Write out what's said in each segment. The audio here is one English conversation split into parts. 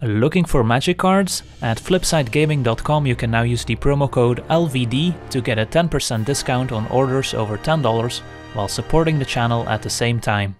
Looking for magic cards? At flipsidegaming.com you can now use the promo code LVD to get a 10% discount on orders over $10 while supporting the channel at the same time.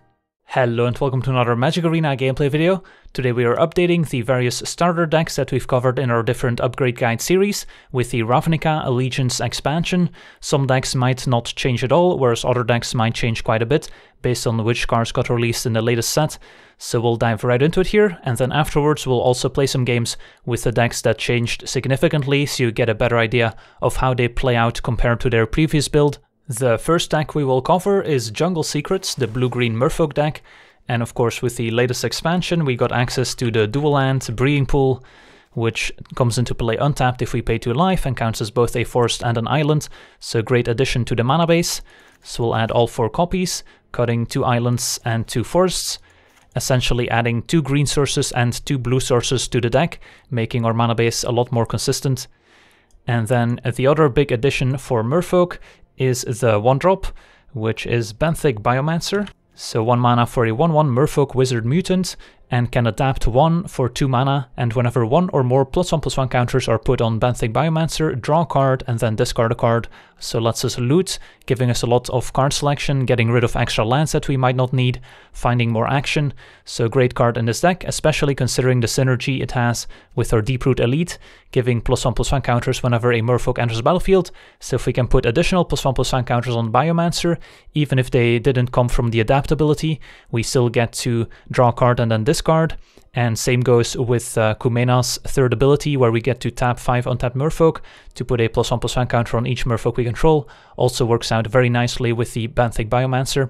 Hello and welcome to another Magic Arena gameplay video. Today we are updating the various starter decks that we've covered in our different upgrade guide series with the Ravnica Allegiance expansion. Some decks might not change at all, whereas other decks might change quite a bit based on which cards got released in the latest set. So we'll dive right into it here, and then afterwards we'll also play some games with the decks that changed significantly so you get a better idea of how they play out compared to their previous build. The first deck we will cover is Jungle Secrets, the blue-green Merfolk deck, and of course with the latest expansion we got access to the dual land Breeding Pool, which comes into play untapped if we pay 2 life and counts as both a forest and an island, so great addition to the mana base. So we'll add all 4 copies, cutting 2 islands and 2 forests, essentially adding 2 green sources and 2 blue sources to the deck, making our mana base a lot more consistent. And then the other big addition for Merfolk is the 1-drop, which is Benthic Biomancer. So 1 mana for a 1/1 Merfolk Wizard Mutant, and can adapt 1 for 2 mana, and whenever 1 or more +1/+1 counters are put on Benthic Biomancer, draw a card and then discard a card. So lets us loot, giving us a lot of card selection, getting rid of extra lands that we might not need, finding more action. So great card in this deck, especially considering the synergy it has with our Deeproot Elite, giving +1/+1 counters whenever a Merfolk enters the battlefield. So if we can put additional +1/+1 counters on Biomancer, even if they didn't come from the adaptability, we still get to draw a card and then discard. And same goes with Kumena's third ability, where we get to tap 5 untapped Merfolk to put a +1/+1 counter on each Merfolk we control. Also works out very nicely with the Benthic Biomancer.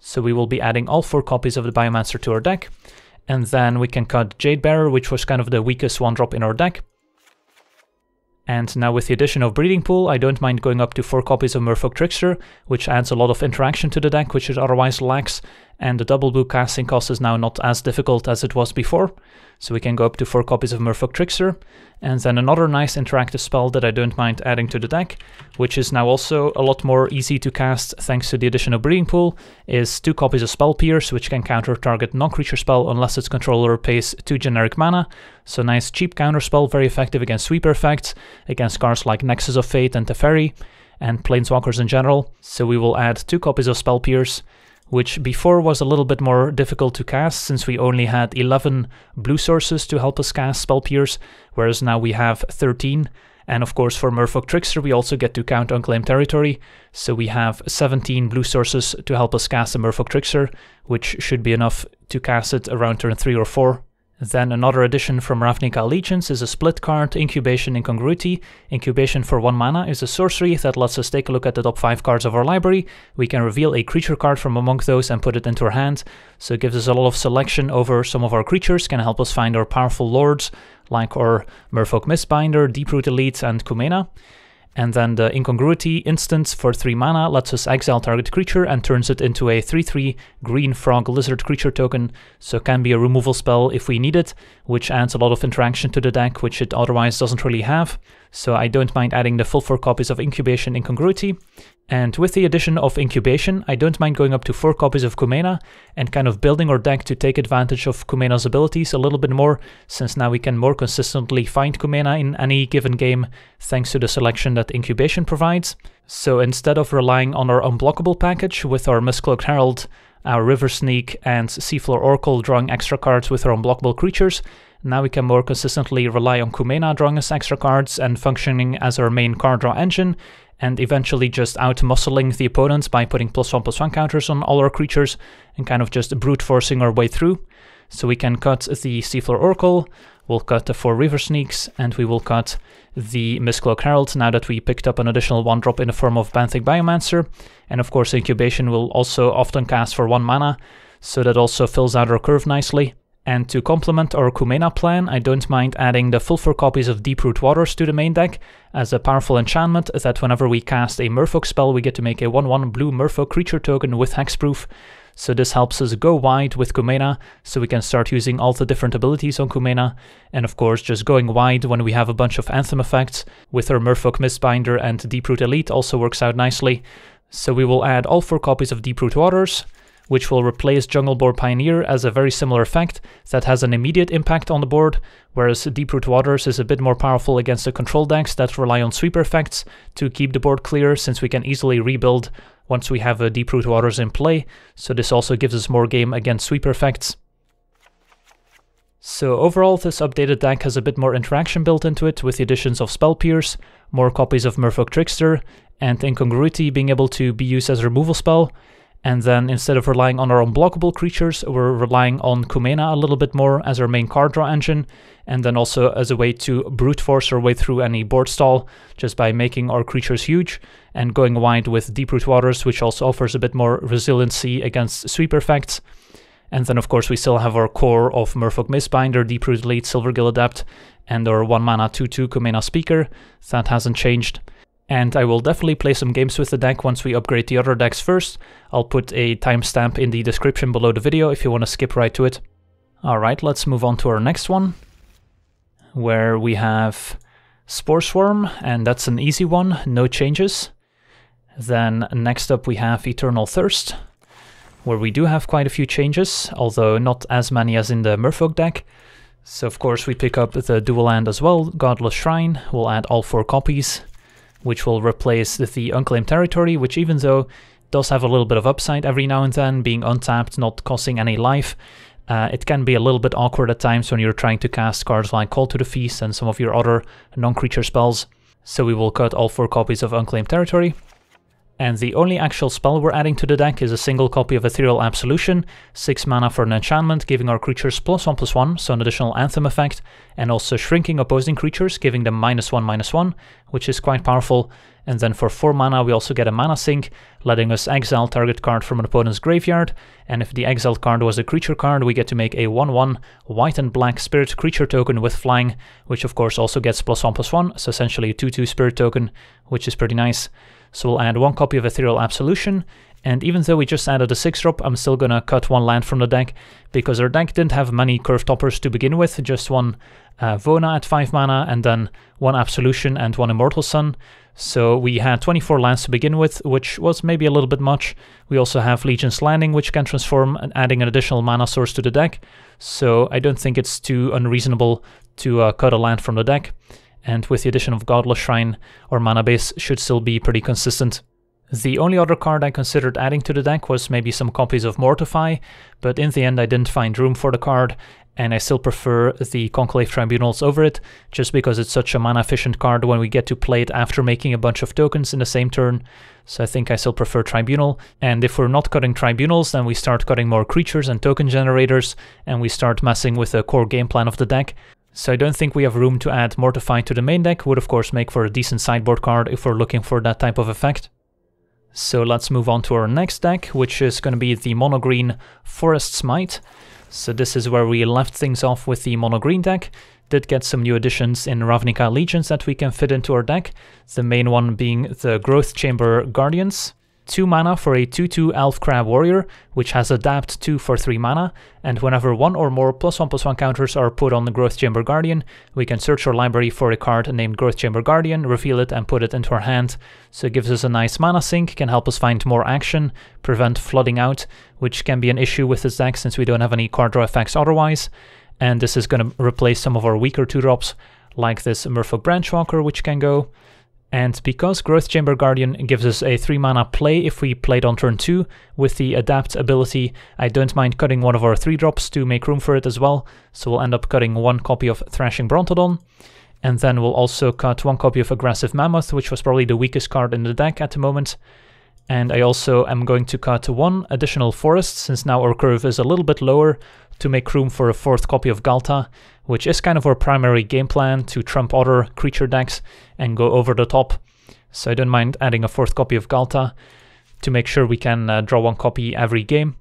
So we will be adding all 4 copies of the Biomancer to our deck. And then we can cut Jadebearer, which was kind of the weakest 1-drop in our deck. And now with the addition of Breeding Pool, I don't mind going up to 4 copies of Merfolk Trickster, which adds a lot of interaction to the deck, which it otherwise lacks, and the double blue casting cost is now not as difficult as it was before. So we can go up to 4 copies of Merfolk Trickster. And then another nice interactive spell that I don't mind adding to the deck, which is now also a lot more easy to cast thanks to the addition of Breeding Pool, is 2 copies of Spell Pierce, which can counter target non-creature spell unless its controller pays 2 generic mana. So nice cheap counter spell, very effective against sweeper effects, against cards like Nexus of Fate and Teferi, and Planeswalkers in general. So we will add 2 copies of Spell Pierce, which before was a little bit more difficult to cast since we only had 11 blue sources to help us cast Spell Pierce, whereas now we have 13. And of course for Merfolk Trickster we also get to count Unclaimed Territory, so we have 17 blue sources to help us cast a Merfolk Trickster, which should be enough to cast it around turn 3 or 4. Then another addition from Ravnica Allegiance is a split card, Incubation Incongruity. Incubation for 1 mana is a sorcery that lets us take a look at the top 5 cards of our library. We can reveal a creature card from among those and put it into our hand, so it gives us a lot of selection over some of our creatures, can help us find our powerful lords, like our Merfolk Mistbinder, Deeproot Elite and Kumena. And then the Incongruity instant for 3 mana lets us exile target creature and turns it into a 3/3 green frog lizard creature token, so it can be a removal spell if we need it, which adds a lot of interaction to the deck, which it otherwise doesn't really have. So I don't mind adding the full 4 copies of Incubation Incongruity. And with the addition of Incubation, I don't mind going up to 4 copies of Kumena and kind of building our deck to take advantage of Kumena's abilities a little bit more, since now we can more consistently find Kumena in any given game thanks to the selection that Incubation provides. So instead of relying on our unblockable package with our Mistcloaked Herald, our River Sneak and Seafloor Oracle drawing extra cards with our unblockable creatures, now we can more consistently rely on Kumena drawing us extra cards and functioning as our main card draw engine, and eventually just out-muscling the opponents by putting +1/+1 counters on all our creatures and kind of just brute forcing our way through. So we can cut the Seafloor Oracle, we'll cut the 4 River Sneaks, and we will cut the Mistcloaked Herald now that we picked up an additional 1-drop in the form of Benthic Biomancer. And of course Incubation will also often cast for 1 mana, so that also fills out our curve nicely. And to complement our Kumena plan, I don't mind adding the full 4 copies of Deeproot Waters to the main deck as a powerful enchantment that whenever we cast a Merfolk spell we get to make a 1/1 blue Merfolk creature token with hexproof. So this helps us go wide with Kumena, so we can start using all the different abilities on Kumena, and of course just going wide when we have a bunch of Anthem effects with our Merfolk Mistbinder and Deeproot Elite also works out nicely. So we will add all 4 copies of Deeproot Waters. which will replace Jungle Boar Pioneer as a very similar effect that has an immediate impact on the board, whereas Deep-Root Waters is a bit more powerful against the control decks that rely on sweeper effects to keep the board clear, since we can easily rebuild once we have a Deep-Root Waters in play, so this also gives us more game against sweeper effects. So overall, this updated deck has a bit more interaction built into it with the additions of Spell Pierce, more copies of Merfolk Trickster, and Incongruity being able to be used as a removal spell. And then instead of relying on our unblockable creatures, we're relying on Kumena a little bit more as our main card draw engine, and then also as a way to brute force our way through any board stall just by making our creatures huge, and going wide with Deep-Root Waters, which also offers a bit more resiliency against sweeper effects. And then of course we still have our core of Merfolk Mistbinder, Deep-Root Elite, Silvergill Adept, and our 1-mana 2/2 Kumena Speaker. That hasn't changed. And I will definitely play some games with the deck once we upgrade the other decks first. I'll put a timestamp in the description below the video if you want to skip right to it. Alright, let's move on to our next one, where we have Spore Swarm, and that's an easy one, no changes. Then next up we have Eternal Thirst, where we do have quite a few changes, although not as many as in the Merfolk deck. So of course we pick up the dual land as well, Godless Shrine. We'll add all 4 copies, which will replace the Unclaimed Territory, which even though does have a little bit of upside every now and then, being untapped, not costing any life, it can be a little bit awkward at times when you're trying to cast cards like Call to the Feast and some of your other non-creature spells. So we will cut all 4 copies of Unclaimed Territory. And the only actual spell we're adding to the deck is a single copy of Ethereal Absolution, 6 mana for an enchantment, giving our creatures +1/+1, so an additional Anthem effect, and also shrinking opposing creatures, giving them -1/-1, which is quite powerful. And then for 4 mana we also get a mana sink, letting us exile target card from an opponent's graveyard, and if the exiled card was a creature card, we get to make a 1/1 white and black spirit creature token with flying, which of course also gets +1/+1, so essentially a 2/2 spirit token, which is pretty nice. So we'll add 1 copy of Ethereal Absolution, and even though we just added a 6-drop, I'm still gonna cut 1 land from the deck, because our deck didn't have many curve toppers to begin with, just 1 Vona at 5 mana, and then 1 Absolution and 1 Immortal Sun. So we had 24 lands to begin with, which was maybe a little bit much. We also have Legion's Landing, which can transform, adding an additional mana source to the deck, so I don't think it's too unreasonable to cut a land from the deck. And with the addition of Godless Shrine, our mana base should still be pretty consistent. The only other card I considered adding to the deck was maybe some copies of Mortify, but in the end I didn't find room for the card, and I still prefer the Conclave Tribunals over it, just because it's such a mana efficient card when we get to play it after making a bunch of tokens in the same turn. So I think I still prefer Tribunal, and if we're not cutting Tribunals, then we start cutting more creatures and token generators, and we start messing with the core game plan of the deck. So I don't think we have room to add Mortify to the main deck, would of course make for a decent sideboard card if we're looking for that type of effect. So let's move on to our next deck, which is going to be the mono-green Forest Smite. So this is where we left things off with the mono-green deck. Did get some new additions in Ravnica Allegiance that we can fit into our deck, the main one being the Growth Chamber Guardians. 2 mana for a 2/2 Elf Crab Warrior, which has Adapt 2 for 3 mana, and whenever 1 or more +1/+1 counters are put on the Growth Chamber Guardian, we can search our library for a card named Growth Chamber Guardian, reveal it, and put it into our hand. So it gives us a nice mana sink, can help us find more action, prevent flooding out, which can be an issue with this deck since we don't have any card draw effects otherwise. And this is going to replace some of our weaker 2-drops, like this Merfolk Branchwalker, which can go. And because Growth Chamber Guardian gives us a 3 mana play if we played on turn 2 with the Adapt ability, I don't mind cutting one of our 3-drops to make room for it as well, so we'll end up cutting 1 copy of Thrashing Brontodon, and then we'll also cut 1 copy of Aggressive Mammoth, which was probably the weakest card in the deck at the moment. And I also am going to cut 1 additional Forest, since now our curve is a little bit lower, to make room for a 4th copy of Galta, which is kind of our primary game plan to trump other creature decks and go over the top. So I don't mind adding a 4th copy of Galta to make sure we can draw 1 copy every game.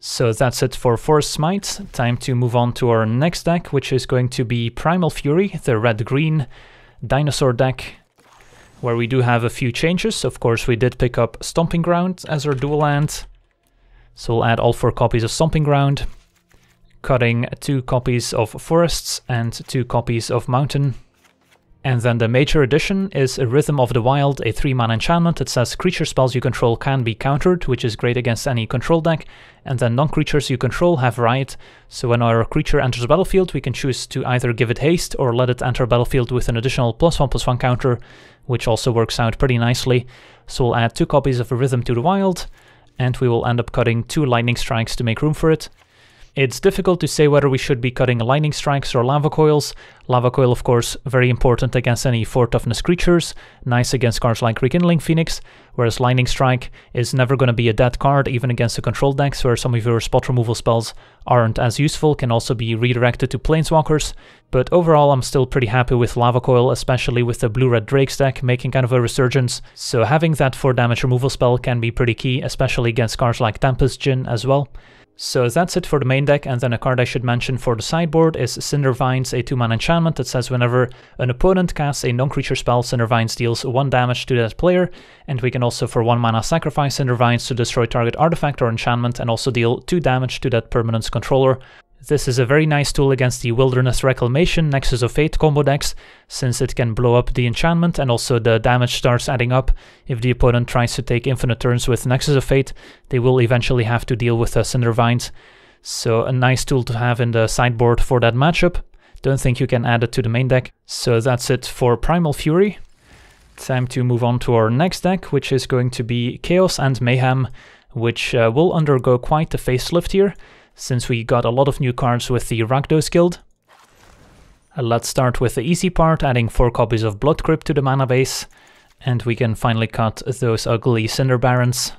So that's it for Forest Smite. Time to move on to our next deck, which is going to be Primal Fury, the red-green dinosaur deck, where we do have a few changes. Of course, we did pick up Stomping Ground as our dual land, so we'll add all 4 copies of Stomping Ground, cutting 2 copies of Forests and 2 copies of Mountain. And then the major addition is a Rhythm of the Wild, a 3-mana enchantment that says creature spells you control can be countered, which is great against any control deck. And then non-creatures you control have Riot, so when our creature enters the battlefield, we can choose to either give it haste or let it enter battlefield with an additional +1/+1 counter, which also works out pretty nicely. So we'll add 2 copies of a Rhythm to the Wild, and we will end up cutting 2 Lightning Strikes to make room for it. It's difficult to say whether we should be cutting Lightning Strikes or Lava Coils. Lava Coil, of course, very important against any 4 toughness creatures, nice against cards like Rekindling Phoenix, whereas Lightning Strike is never going to be a dead card, even against the control decks where some of your spot removal spells aren't as useful, can also be redirected to Planeswalkers. But overall, I'm still pretty happy with Lava Coil, especially with the Blue-Red Drakes deck making kind of a resurgence. So having that 4 damage removal spell can be pretty key, especially against cards like Tempest Djinn as well. So that's it for the main deck, and then a card I should mention for the sideboard is Cinder Vines, a 2-mana enchantment that says whenever an opponent casts a non-creature spell, Cinder Vines deals 1 damage to that player, and we can also for 1 mana sacrifice Cinder Vines to destroy target artifact or enchantment and also deal 2 damage to that permanent's controller. This is a very nice tool against the Wilderness Reclamation Nexus of Fate combo decks, since it can blow up the enchantment and also the damage starts adding up. If the opponent tries to take infinite turns with Nexus of Fate, they will eventually have to deal with Cinder Vines. So a nice tool to have in the sideboard for that matchup. Don't think you can add it to the main deck. So that's it for Primal Fury. Time to move on to our next deck, which is going to be Chaos and Mayhem, which will undergo quite a facelift here, since we got a lot of new cards with the Rakdos Guild. Let's start with the easy part, adding 4 copies of Blood Crypt to the mana base, and we can finally cut those ugly Cinder Barons.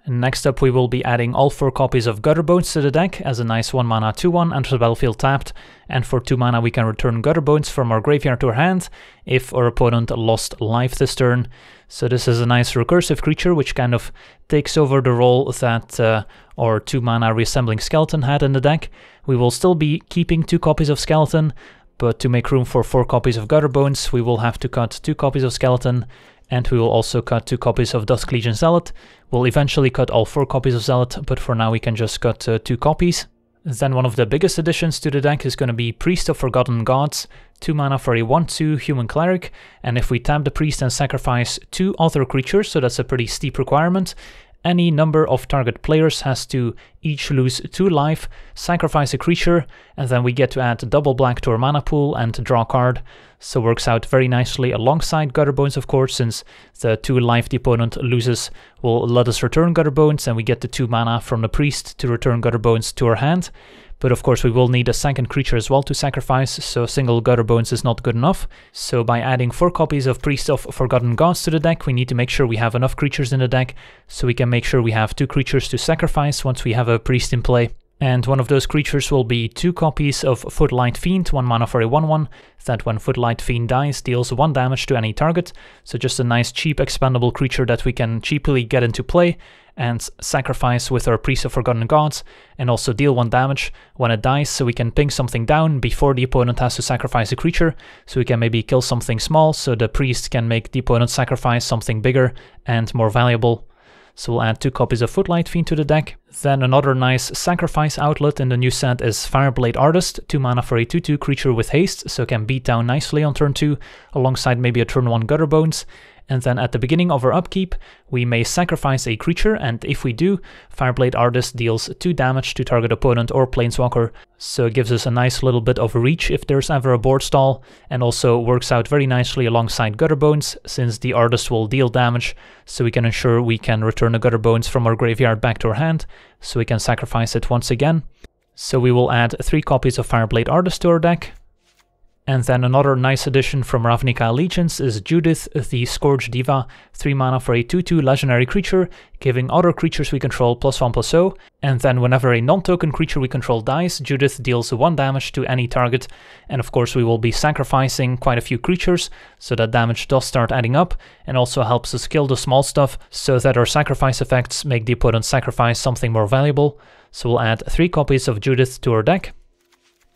And next up we will be adding all 4 copies of Gutterbones to the deck as a nice 1-mana 2/1, enters the battlefield tapped, and for 2 mana we can return Gutterbones from our graveyard to our hand if our opponent lost life this turn. So this is a nice recursive creature which kind of takes over the role that our 2-mana Reassembling Skeleton had in the deck. We will still be keeping 2 copies of Skeleton, but to make room for 4 copies of Gutterbones we will have to cut 2 copies of Skeleton, and we will also cut 2 copies of Dusk Legion Zealot. We'll eventually cut all 4 copies of Zealot, but for now we can just cut 2 copies. Then one of the biggest additions to the deck is going to be Priest of Forgotten Gods, 2 mana for a 1/2 human cleric, and if we tap the priest and sacrifice 2 other creatures, so that's a pretty steep requirement, any number of target players has to each lose 2 life, sacrifice a creature, and then we get to add double black to our mana pool and draw a card. So works out very nicely alongside Gutterbones, of course, since the 2 life the opponent loses will let us return Gutterbones, and we get the 2 mana from the priest to return Gutterbones to our hand. But of course we will need a second creature as well to sacrifice, so single Gutterbones is not good enough. So by adding 4 copies of Priest of Forgotten Gods to the deck, we need to make sure we have enough creatures in the deck, so we can make sure we have 2 creatures to sacrifice once we have a priest in play. And one of those creatures will be 2 copies of Footlight Fiend, 1 mana for a 1/1, that when Footlight Fiend dies deals 1 damage to any target, so just a nice cheap expendable creature that we can cheaply get into play and sacrifice with our Priest of Forgotten Gods, and also deal 1 damage when it dies, so we can ping something down before the opponent has to sacrifice a creature, so we can maybe kill something small, so the priest can make the opponent sacrifice something bigger and more valuable. So we'll add 2 copies of Footlight Fiend to the deck. Then another nice sacrifice outlet in the new set is Fireblade Artist, 2 mana for a 2/2 creature with haste, so can beat down nicely on turn 2, alongside maybe a turn 1 Gutterbones. And then at the beginning of our upkeep, we may sacrifice a creature, and if we do, Fireblade Artist deals 2 damage to target opponent or planeswalker, so it gives us a nice little bit of reach if there's ever a board stall, and also works out very nicely alongside Gutterbones, since the Artist will deal damage, so we can ensure we can return the Gutterbones from our graveyard back to our hand, so we can sacrifice it once again. So we will add 3 copies of Fireblade Artist to our deck. And then another nice addition from Ravnica Allegiance is Judith, the Scourge Diva, 3 mana for a 2/2 legendary creature, giving other creatures we control +1/+0, and then whenever a non-token creature we control dies, Judith deals 1 damage to any target, and of course we will be sacrificing quite a few creatures, so that damage does start adding up, and also helps us kill the small stuff, so that our sacrifice effects make the opponent sacrifice something more valuable. So we'll add 3 copies of Judith to our deck.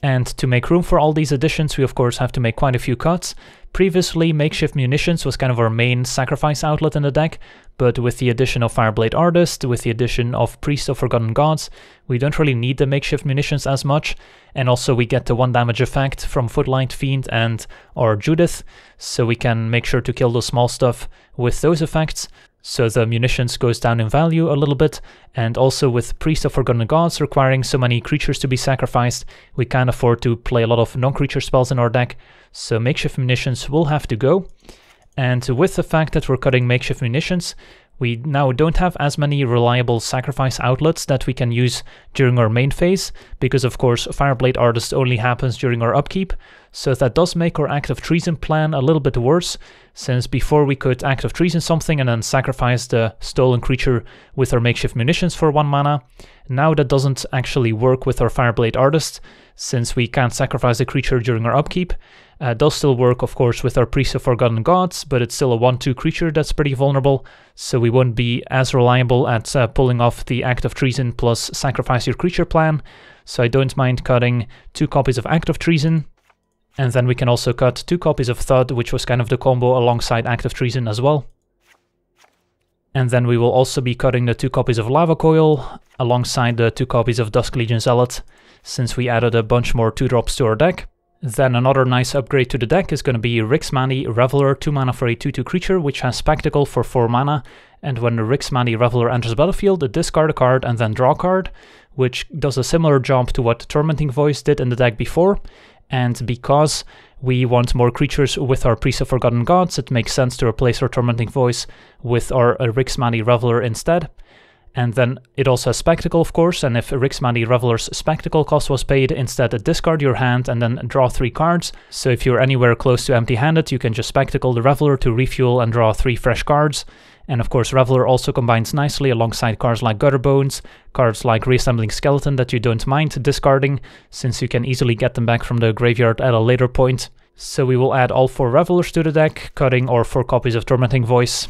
And to make room for all these additions, we of course have to make quite a few cuts. Previously, Makeshift Munitions was kind of our main sacrifice outlet in the deck, but with the addition of Fireblade Artist, with the addition of Priest of Forgotten Gods, we don't really need the Makeshift Munitions as much, and also we get the 1 damage effect from Footlight Fiend and or Judith, so we can make sure to kill the small stuff with those effects. So the munitions goes down in value a little bit, and also with Priest of Forgotten Gods requiring so many creatures to be sacrificed, we can't afford to play a lot of non-creature spells in our deck, so Makeshift Munitions will have to go. And with the fact that we're cutting Makeshift Munitions, we now don't have as many reliable sacrifice outlets that we can use during our main phase, because of course Fireblade Artist only happens during our upkeep, so that does make our Act of Treason plan a little bit worse, since before we could Act of Treason something and then sacrifice the stolen creature with our Makeshift Munitions for 1 mana. Now that doesn't actually work with our Fireblade Artist, since we can't sacrifice a creature during our upkeep. Does still work, of course, with our Priest of Forgotten Gods, but it's still a 1/2 creature that's pretty vulnerable, so we won't be as reliable at pulling off the Act of Treason plus sacrifice your creature plan, so I don't mind cutting 2 copies of Act of Treason, and then we can also cut 2 copies of Thud, which was kind of the combo alongside Act of Treason as well. And then we will also be cutting the 2 copies of Lava Coil, alongside the 2 copies of Dusk Legion Zealot, since we added a bunch more 2-drops to our deck. Then another nice upgrade to the deck is going to be Rixmani Reveler, 2 mana for a 2/2 creature, which has Spectacle for 4 mana, and when the Rixmani Reveler enters the battlefield, discard a card and then draw a card, which does a similar job to what Tormenting Voice did in the deck before, and because we want more creatures with our Priest of Forgotten Gods, it makes sense to replace our Tormenting Voice with our Rixmani Reveler instead. And then it also has Spectacle, of course, and if Rixmani Reveler's Spectacle cost was paid, instead discard your hand and then draw 3 cards. So if you're anywhere close to empty-handed, you can just Spectacle the Reveler to refuel and draw 3 fresh cards. And of course Reveler also combines nicely alongside cards like Gutter Bones, cards like Reassembling Skeleton that you don't mind discarding, since you can easily get them back from the graveyard at a later point. So we will add all 4 Revelers to the deck, cutting our 4 copies of Tormenting Voice.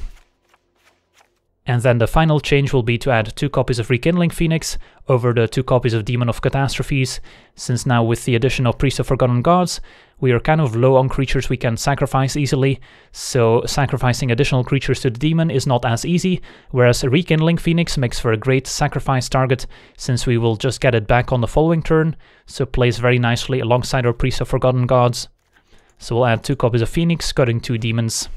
And then the final change will be to add 2 copies of Rekindling Phoenix over the 2 copies of Demon of Catastrophes, since now with the addition of Priest of Forgotten Gods, we are kind of low on creatures we can sacrifice easily, so sacrificing additional creatures to the demon is not as easy, whereas Rekindling Phoenix makes for a great sacrifice target, since we will just get it back on the following turn, so plays very nicely alongside our Priest of Forgotten Gods. So we'll add 2 copies of Phoenix, cutting 2 demons,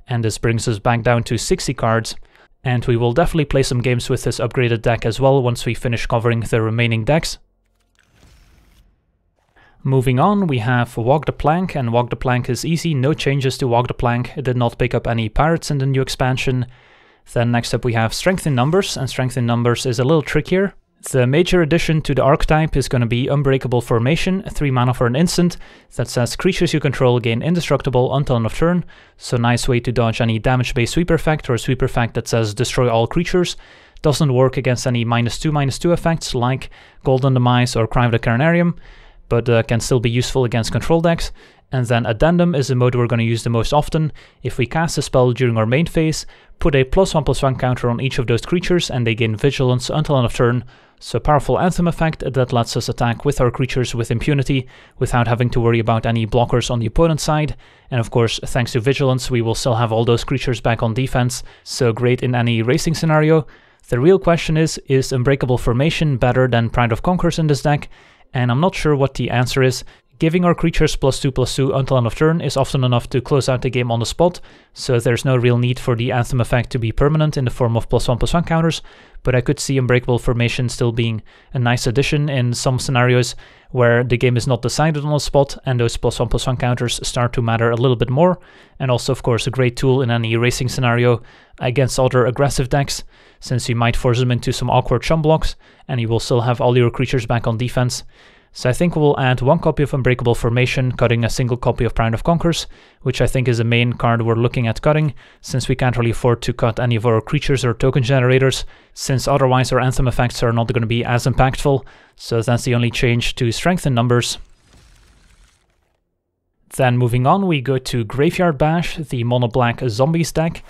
and this brings us back down to 60 cards. And we will definitely play some games with this upgraded deck as well once we finish covering the remaining decks. Moving on, we have Walk the Plank, and Walk the Plank is easy, no changes to Walk the Plank. It did not pick up any pirates in the new expansion. Then next up we have Strength in Numbers, and Strength in Numbers is a little trickier. The major addition to the archetype is going to be Unbreakable Formation, 3 mana for an instant, that says creatures you control gain indestructible until end of turn, so nice way to dodge any damage-based sweeper effect or a sweeper effect that says destroy all creatures. Doesn't work against any -2/-2 effects like Golden Demise or Cry of the Carnarium, but can still be useful against control decks. And then Addendum is the mode we're going to use the most often. If we cast a spell during our main phase, put a +1/+1 counter on each of those creatures and they gain Vigilance until end of turn. So powerful Anthem effect that lets us attack with our creatures with impunity without having to worry about any blockers on the opponent's side. And of course, thanks to Vigilance, we will still have all those creatures back on defense, so great in any racing scenario. The real question is Unbreakable Formation better than Pride of Conquerors in this deck? And I'm not sure what the answer is. Giving our creatures +2/+2 until end of turn is often enough to close out the game on the spot, so there's no real need for the Anthem effect to be permanent in the form of +1/+1 counters, but I could see Unbreakable Formation still being a nice addition in some scenarios where the game is not decided on the spot and those +1/+1 counters start to matter a little bit more, and also of course a great tool in any racing scenario against other aggressive decks, since you might force them into some awkward chum blocks and you will still have all your creatures back on defense. So I think we'll add 1 copy of Unbreakable Formation, cutting a single copy of Pride of Conquerors, which I think is the main card we're looking at cutting, since we can't really afford to cut any of our creatures or token generators, since otherwise our Anthem effects are not going to be as impactful, so that's the only change to Strength in Numbers. Then moving on, we go to Graveyard Bash, the mono-black zombies deck,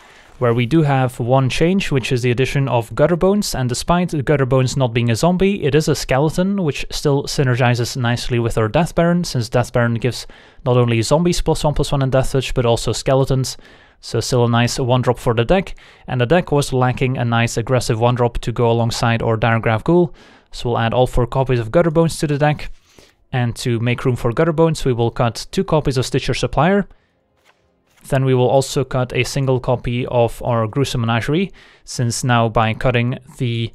where we do have one change, which is the addition of Gutter Bones, and despite the Gutter Bones not being a zombie, it is a skeleton, which still synergizes nicely with our Death Baron, since Death Baron gives not only zombies +1/+1 in Death Touch, but also skeletons. So still a nice 1-drop for the deck, and the deck was lacking a nice aggressive 1-drop to go alongside our Diregraph Ghoul, so we'll add all 4 copies of Gutter Bones to the deck. And to make room for Gutter Bones, we will cut 2 copies of Stitcher Supplier. Then we will also cut a single copy of our Gruesome Menagerie, since now by cutting the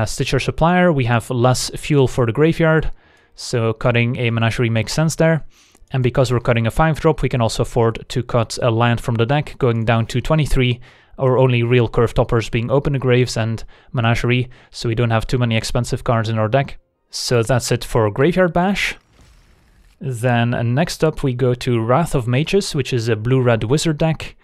Stitcher Supplier we have less fuel for the graveyard, so cutting a Menagerie makes sense there. And because we're cutting a 5-drop, we can also afford to cut a land from the deck, going down to 23, our only real curve toppers being Open the Graves and Menagerie, so we don't have too many expensive cards in our deck. So that's it for Graveyard Bash. Then next up we go to Wrath of Mages, which is a blue-red wizard deck.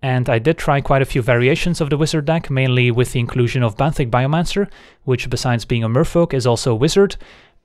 And I did try quite a few variations of the wizard deck, mainly with the inclusion of Benthic Biomancer, which besides being a merfolk is also a wizard.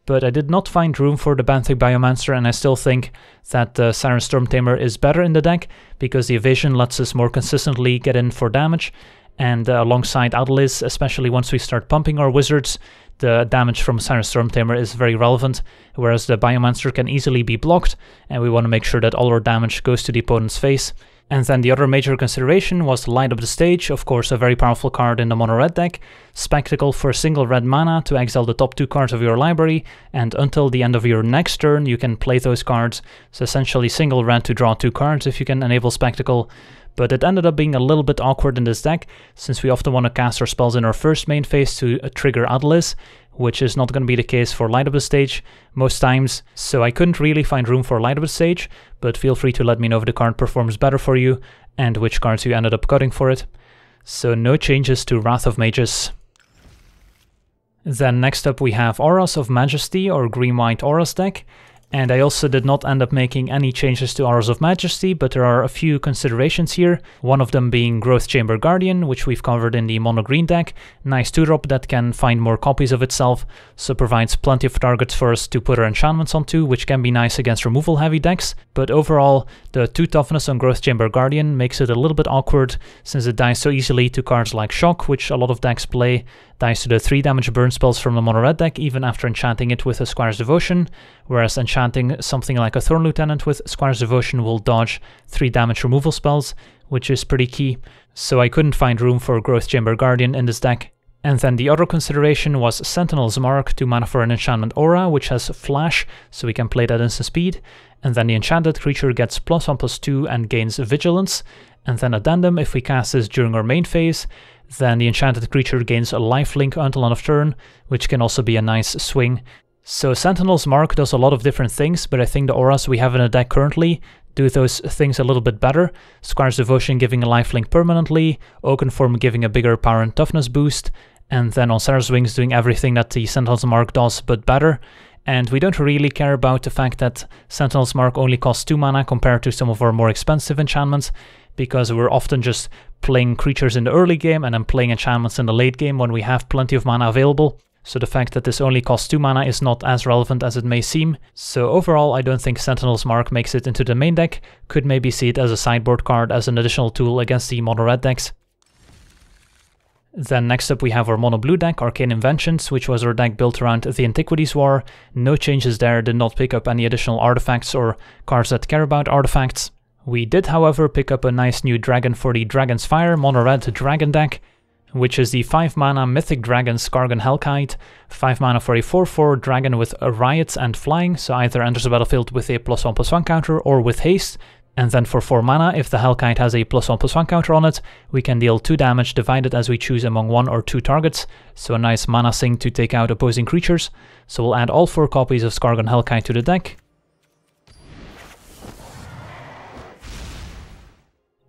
But I did not find room for the Benthic Biomancer, and I still think that the Siren Stormtamer is better in the deck, because the evasion lets us more consistently get in for damage, and alongside Adeliz, especially once we start pumping our wizards, the damage from Siren Stormtamer is very relevant, whereas the Biomancer can easily be blocked, and we want to make sure that all our damage goes to the opponent's face. And then the other major consideration was Light Up the Stage, of course a very powerful card in the mono-red deck. Spectacle for a single red mana to exile the top 2 cards of your library, and until the end of your next turn you can play those cards. So essentially single red to draw 2 cards if you can enable Spectacle. But it ended up being a little bit awkward in this deck, since we often want to cast our spells in our first main phase to trigger Adeliz, which is not going to be the case for Light Up the Stage most times, so I couldn't really find room for Light Up the Stage, but feel free to let me know if the card performs better for you, and which cards you ended up cutting for it. So no changes to Wrath of Mages. Then next up we have Auras of Majesty, or Green-White Auras deck. And I also did not end up making any changes to Auras of Majesty, but there are a few considerations here. One of them being Growth Chamber Guardian, which we've covered in the mono green deck. Nice 2-drop that can find more copies of itself, so provides plenty of targets for us to put our enchantments onto, which can be nice against removal heavy decks. But overall, the 2 toughness on Growth Chamber Guardian makes it a little bit awkward, since it dies so easily to cards like Shock, which a lot of decks play, dies to the 3 damage burn spells from the mono red deck even after enchanting it with a Squire's Devotion, whereas enchanting something like a Thorn Lieutenant with Squire's Devotion will dodge 3 damage removal spells, which is pretty key. So I couldn't find room for Growth Chamber Guardian in this deck. And then the other consideration was Sentinel's Mark, 2 mana for an enchantment aura, which has Flash, so we can play that instant speed. And then the enchanted creature gets +1/+2 and gains Vigilance. And then addendum, if we cast this during our main phase, then the enchanted creature gains a lifelink until end of turn, which can also be a nice swing. So Sentinel's Mark does a lot of different things, but I think the auras we have in the deck currently do those things a little bit better. Squire's Devotion giving a lifelink permanently, Oakenform giving a bigger power and toughness boost, and then on Sarah's Wings doing everything that the Sentinel's Mark does, but better. And we don't really care about the fact that Sentinel's Mark only costs 2 mana compared to some of our more expensive enchantments, because we're often just playing creatures in the early game and then playing enchantments in the late game when we have plenty of mana available. So the fact that this only costs 2 mana is not as relevant as it may seem. So overall, I don't think Sentinel's Mark makes it into the main deck. Could maybe see it as a sideboard card, as an additional tool against the mono red decks. Then next up we have our mono blue deck, Arcane Inventions, which was our deck built around the Antiquities War. No changes there, did not pick up any additional artifacts or cards that care about artifacts. We did, however, pick up a nice new dragon for the Dragon's Fire mono red dragon deck, which is the 5 mana Mythic Dragon Skargan Hellkite, 5 mana for a 4/4 dragon with a Riot and Flying, so either enters the battlefield with a +1/+1 counter or with haste. And then for 4 mana, if the Hellkite has a +1/+1 counter on it, we can deal 2 damage divided as we choose among 1 or 2 targets, so a nice mana sink to take out opposing creatures. So we'll add all 4 copies of Skargan Hellkite to the deck.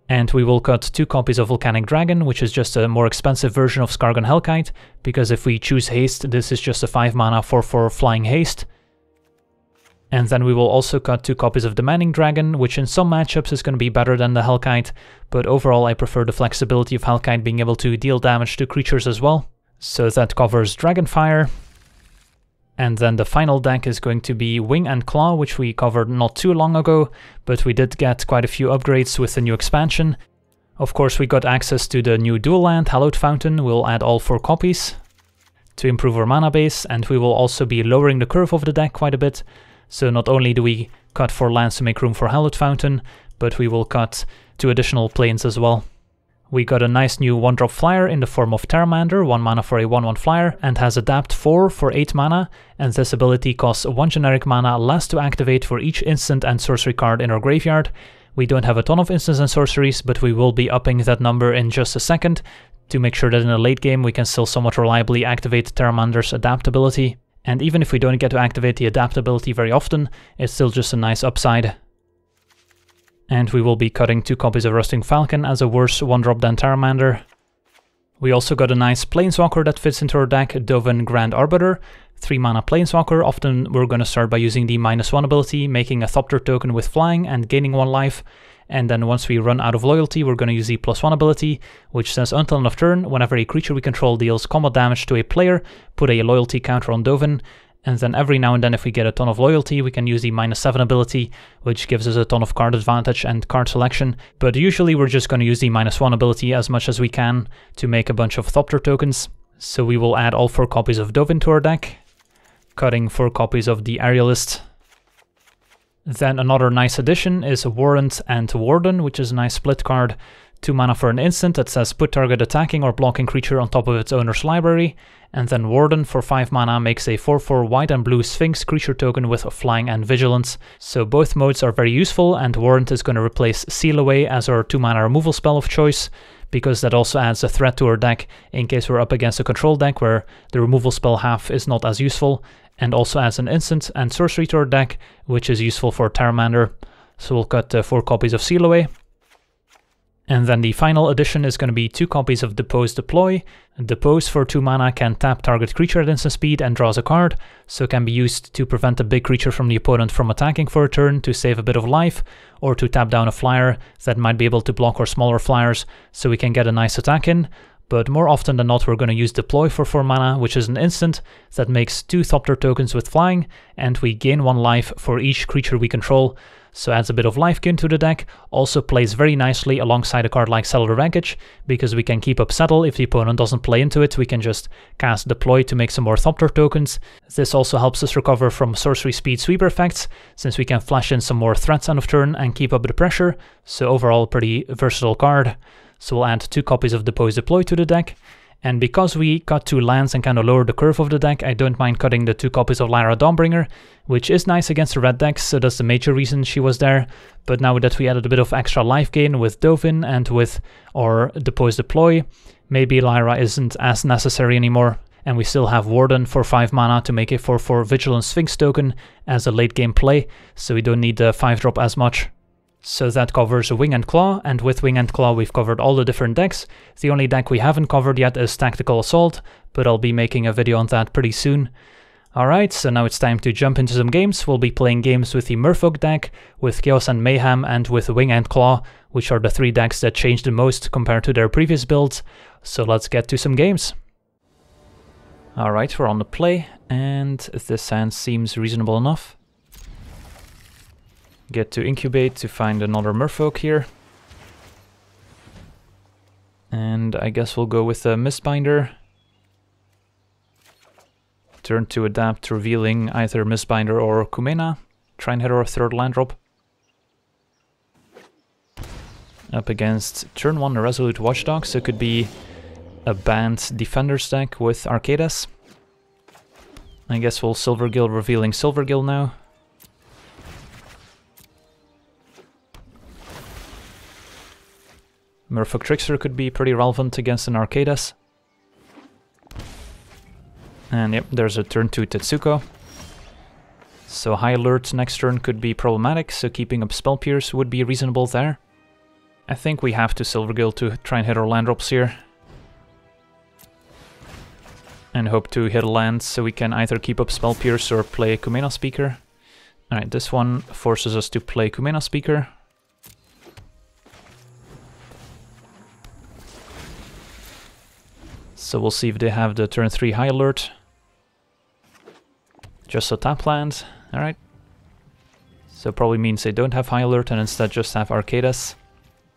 And we will cut 2 copies of Volcanic Dragon, which is just a more expensive version of Skargan Hellkite, because if we choose haste, this is just a 5 mana 4/4 flying haste. And then we will also cut 2 copies of Demanding Dragon, which in some matchups is going to be better than the Hellkite, but overall I prefer the flexibility of Hellkite being able to deal damage to creatures as well. So that covers Dragonfire. And then the final deck is going to be Wing and Claw, which we covered not too long ago, but we did get quite a few upgrades with the new expansion. Of course, we got access to the new dual land, Hallowed Fountain. We'll add all 4 copies to improve our mana base, and we will also be lowering the curve of the deck quite a bit. So not only do we cut 4 lands to make room for Hallowed Fountain, but we will cut 2 additional planes as well. We got a nice new 1-drop flyer in the form of Terramander, 1 mana for a 1/1 flyer, and has Adapt 4 for 8 mana, and this ability costs 1 generic mana less to activate for each instant and sorcery card in our graveyard. We don't have a ton of instants and sorceries, but we will be upping that number in just a second to make sure that in a late game we can still somewhat reliably activate Terramander's Adapt ability. And even if we don't get to activate the Adapt ability very often, it's still just a nice upside. And we will be cutting 2 copies of Rusting Falcon as a worse 1-drop than Terramander. We also got a nice Planeswalker that fits into our deck, Dovin Grand Arbiter. 3 mana Planeswalker. Often we're going to start by using the -1 ability, making a Thopter token with flying and gaining 1 life. And then once we run out of loyalty, we're going to use the +1 ability, which says until end of turn, whenever a creature we control deals combat damage to a player, put a loyalty counter on Dovin. And then every now and then if we get a ton of loyalty, we can use the -7 ability, which gives us a ton of card advantage and card selection. But usually we're just going to use the -1 ability as much as we can to make a bunch of Thopter tokens. So we will add all 4 copies of Dovin to our deck, cutting 4 copies of the Aerialist. Then another nice addition is Warrant and Warden, which is a nice split card. 2 mana for an instant that says put target attacking or blocking creature on top of its owner's library. And then Warden for 5 mana makes a 4/4 white and blue Sphinx creature token with flying and vigilance. So both modes are very useful, and Warrant is going to replace Seal Away as our 2 mana removal spell of choice, because that also adds a threat to our deck in case we're up against a control deck where the removal spell half is not as useful, and also adds an instant and sorcery to our deck, which is useful for Terramander. So we'll cut 4 copies of Seal Away. And then the final addition is going to be 2 copies of Depose Deploy. Depose for 2 mana can tap target creature at instant speed and draws a card, so it can be used to prevent a big creature from the opponent from attacking for a turn to save a bit of life, or to tap down a flyer that might be able to block our smaller flyers so we can get a nice attack in. But more often than not we're going to use Deploy for 4 mana, which is an instant that makes 2 Thopter tokens with flying, and we gain 1 life for each creature we control. So adds a bit of life gain to the deck, also plays very nicely alongside a card like Cellular Wreckage, because we can keep up Settle. If the opponent doesn't play into it, we can just cast Deploy to make some more Thopter tokens. This also helps us recover from sorcery speed sweeper effects, since we can flash in some more threats end of turn and keep up the pressure, so overall pretty versatile card. So we'll add 2 copies of Depose Deploy to the deck. And because we cut 2 lands and kind of lower the curve of the deck, I don't mind cutting the 2 copies of Lyra Dawnbringer, which is nice against the red decks, so that's the major reason she was there. But now that we added a bit of extra life gain with Dovin and with our Depose Deploy, maybe Lyra isn't as necessary anymore. And we still have Warden for 5 mana to make a 4/4 Vigilant Sphinx token as a late game play, so we don't need the 5-drop as much. So that covers Wing and Claw, and with Wing and Claw we've covered all the different decks. The only deck we haven't covered yet is Tactical Assault, but I'll be making a video on that pretty soon. Alright, so now it's time to jump into some games. We'll be playing games with the Merfolk deck, with Chaos and Mayhem, and with Wing and Claw, which are the 3 decks that changed the most compared to their previous builds. So let's get to some games. Alright, we're on the play, and this hand seems reasonable enough. Get to incubate to find another Merfolk here. And I guess we'll go with a Mistbinder. Turn to adapt, revealing either Mistbinder or Kumena. Try and hit our 3rd land drop. Up against turn 1 Resolute Watchdog, so it could be a banned Defenders deck with Arcades. I guess we'll Silvergill, revealing Silvergill now. Merfolk Trickster could be pretty relevant against an Arcades. And yep, there's a turn 2 Tetsuko. So High Alert next turn could be problematic, so keeping up Spell Pierce would be reasonable there. I think we have to Silvergill to try and hit our land drops here. And hope to hit a land so we can either keep up Spell Pierce or play Kumena Speaker. Alright, this one forces us to play Kumena Speaker. So we'll see if they have the turn 3 High Alert. Just a tap land, alright. So probably means they don't have High Alert and instead just have Arcades.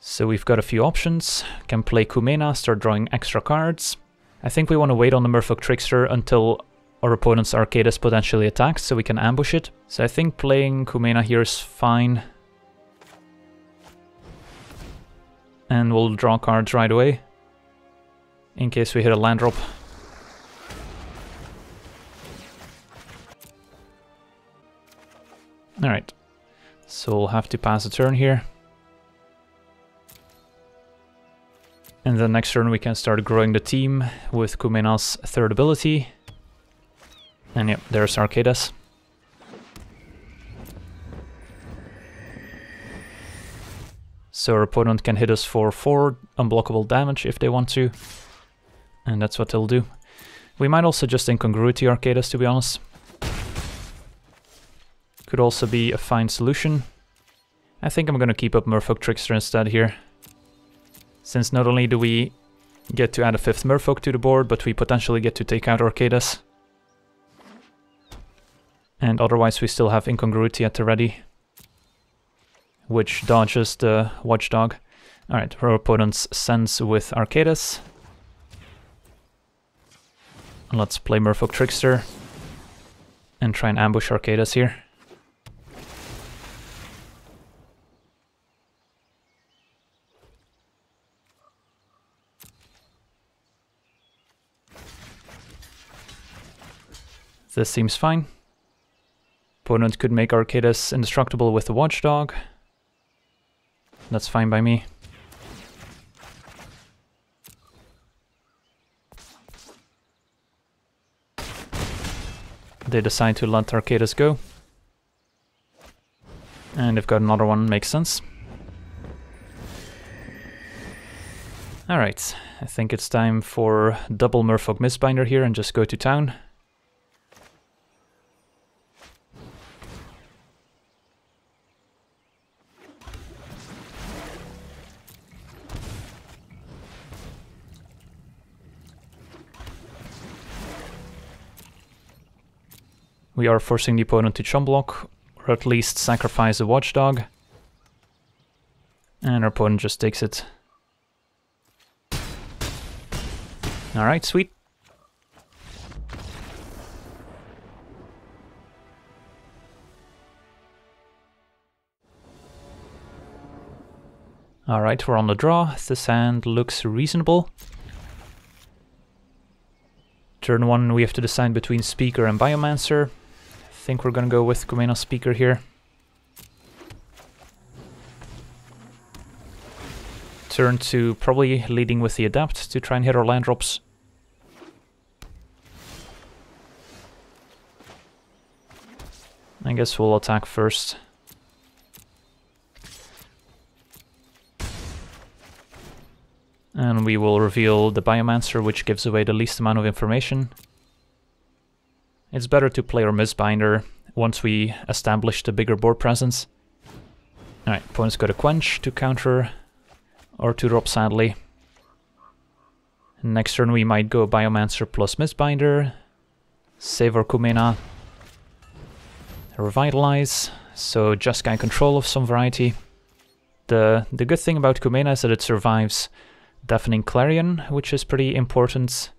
So we've got a few options. Can play Kumena, start drawing extra cards. I think we want to wait on the Merfolk Trickster until our opponent's Arcadis potentially attacks, so we can ambush it. So I think playing Kumena here is fine. And we'll draw cards right away, in case we hit a land drop. Alright, so we'll have to pass a turn here. And then next turn we can start growing the team with Kumena's third ability. And yep, there's Arcadis. So our opponent can hit us for 4 unblockable damage if they want to. And that's what they'll do. We might also just incongruity Arcadis, to be honest. Could also be a fine solution. I think I'm gonna keep up Merfolk Trickster instead here. Since not only do we get to add a 5th Merfolk to the board, but we potentially get to take out Arcadis. And otherwise we still have incongruity at the ready, which dodges the Watchdog. Alright, our opponent's sends with Arcadis. Let's play Merfolk Trickster and try and ambush Arcadis here. This seems fine. Opponent could make Arcadis indestructible with the Watchdog. That's fine by me. They decide to let Arcadis go. And they've got another one, makes sense. Alright, I think it's time for double Merfolk Mistbinder here and just go to town. We are forcing the opponent to chump block, or at least sacrifice a Watchdog. And our opponent just takes it. Alright, sweet. Alright, we're on the draw. This hand looks reasonable. Turn 1 we have to decide between Speaker and Biomancer. I think we're gonna go with Kumena's Speaker here. Turn 2 probably leading with the Adapt to try and hit our land drops. I guess we'll attack first. And we will reveal the Biomancer, which gives away the least amount of information. It's better to play our Mistbinder once we establish the bigger board presence. Alright, opponent's got a Quench to counter or 2-drop, sadly. Next turn we might go Biomancer plus Mistbinder, save our Kumena, Revitalize, so just gain control of some variety. The good thing about Kumena is that it survives Deafening Clarion, which is pretty important.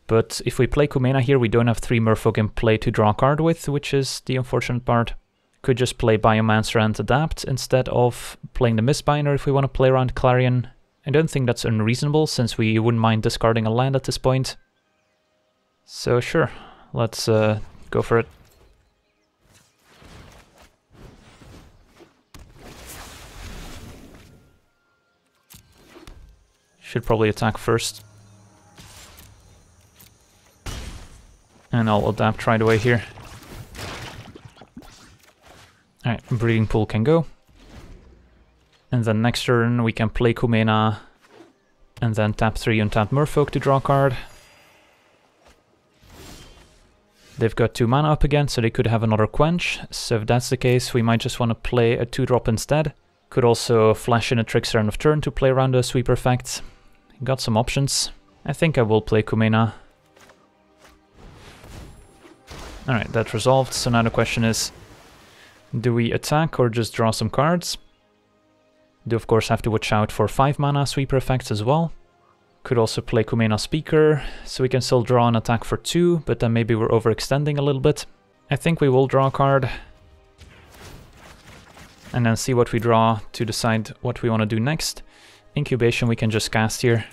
But if we play Kumena here, we don't have 3 Merfolk in play to draw a card with, which is the unfortunate part. Could just play Biomancer and Adapt instead of playing the Mistbinder if we want to play around Clarion. I don't think that's unreasonable, since we wouldn't mind discarding a land at this point. So sure, let's go for it. Should probably attack first. And I'll Adapt right away here. Alright, Breeding Pool can go. And then next turn we can play Kumena and then tap 3 untapped Merfolk to draw a card. They've got 2 mana up again, so they could have another Quench. So if that's the case, we might just want to play a 2-drop instead. Could also flash in a Trickster end of turn to play around the sweeper effect. Got some options. I think I will play Kumena. Alright, that's resolved. So now the question is, do we attack or just draw some cards? Do of course have to watch out for 5 mana sweeper effects as well. Could also play Kumena Speaker, so we can still draw an attack for 2, but then maybe we're overextending a little bit. I think we will draw a card. And then see what we draw to decide what we want to do next. Incubation we can just cast here.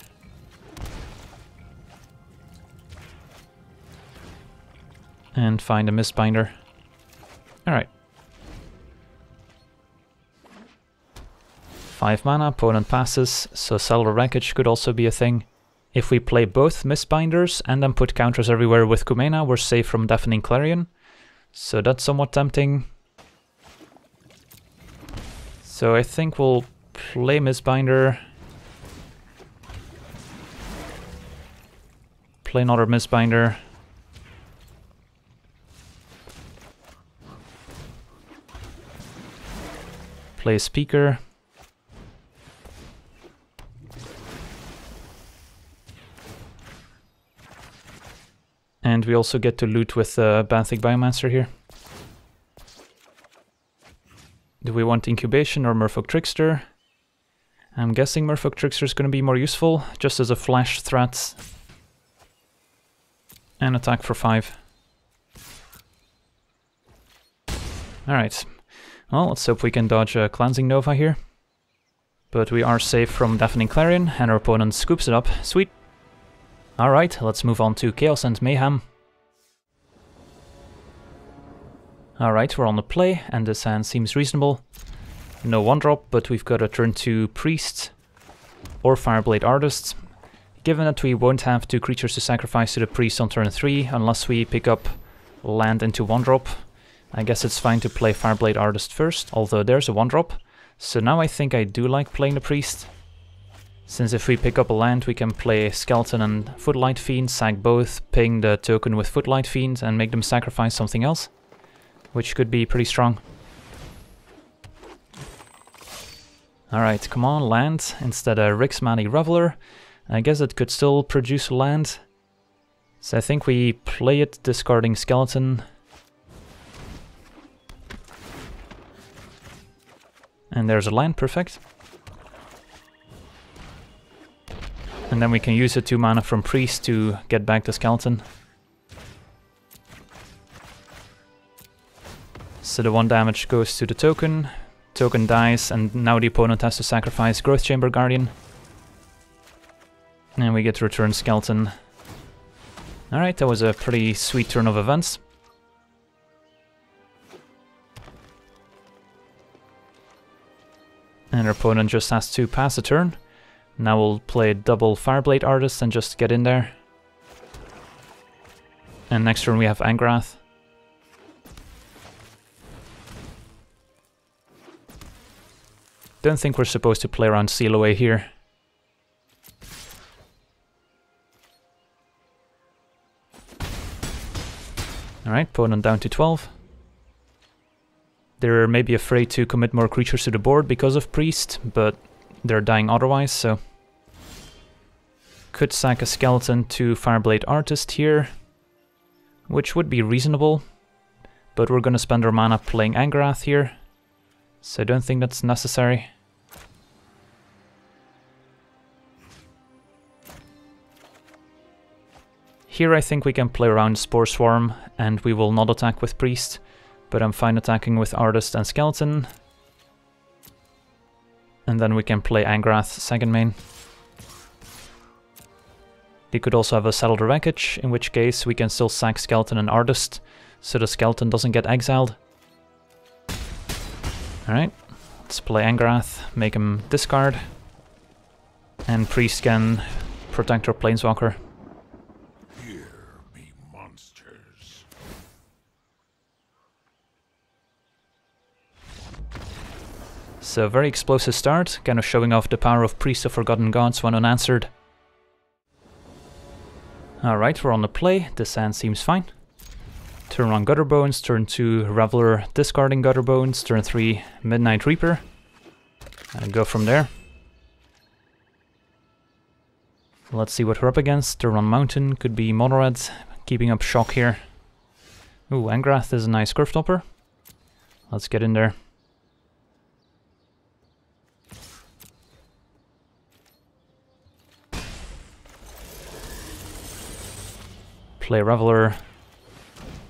And find a Mistbinder. Alright. 5 mana, opponent passes, so Cellular Wreckage could also be a thing. If we play both Mistbinders and then put counters everywhere with Kumena, we're safe from Deafening Clarion. So that's somewhat tempting. So I think we'll play Mistbinder. Play another Mistbinder. Play Speaker. And we also get to loot with Benthic Biomancer here. Do we want Incubation or Merfolk Trickster? I'm guessing Merfolk Trickster is going to be more useful, just as a flash threat. And attack for 5. Alright. Well, let's hope we can dodge a Cleansing Nova here. But we are safe from Deafening Clarion, and our opponent scoops it up. Sweet. Alright, let's move on to Chaos and Mayhem. Alright, we're on the play, and this hand seems reasonable. No 1-drop, but we've got a turn 2 Priest or Fireblade Artist. Given that we won't have 2 creatures to sacrifice to the Priest on turn 3, unless we pick up land into 1-drop, I guess it's fine to play Fireblade Artist first, although there's a 1-drop. So now I think I do like playing the Priest. Since if we pick up a land, we can play Skeleton and Footlight Fiend, sack both, ping the token with Footlight Fiend, and make them sacrifice something else, which could be pretty strong. Alright, come on, land, instead of Rixmani Reveler. I guess it could still produce land. So I think we play it, discarding Skeleton. And there's a land, perfect. And then we can use the 2 mana from Priest to get back the Skeleton. So the 1 damage goes to the token. Token dies, and now the opponent has to sacrifice Growth Chamber Guardian. And we get to return Skeleton. Alright, that was a pretty sweet turn of events. And our opponent just has to pass a turn. Now we'll play double Fireblade Artist and just get in there. And next turn we have Angrath. Don't think we're supposed to play around Seal Away here. Alright, opponent down to 12. They're maybe afraid to commit more creatures to the board because of Priest, but they're dying otherwise, so... Could sack a Skeleton to Fireblade Artist here, which would be reasonable, but we're gonna spend our mana playing Angrath here, so I don't think that's necessary. Here I think we can play around Spore Swarm, and we will not attack with Priest, but I'm fine attacking with Artist and Skeleton. And then we can play Angrath second main. They could also have a Settled Wreckage, in which case we can still sack Skeleton and Artist, so the Skeleton doesn't get exiled. Alright, let's play Angrath, make him discard. And Priest can protect our Planeswalker. Here be monsters. So very explosive start, kind of showing off the power of Priest of Forgotten Gods when unanswered. Alright, we're on the play, this hand seems fine. Turn 1 Gutterbones, turn 2 Reveler discarding Gutterbones, turn 3 Midnight Reaper. And go from there. Let's see what we're up against. Turn 1 Mountain, could be Mono Red, keeping up Shock here. Ooh, Angrath is a nice Curve Topper. Let's get in there. Play Reveler,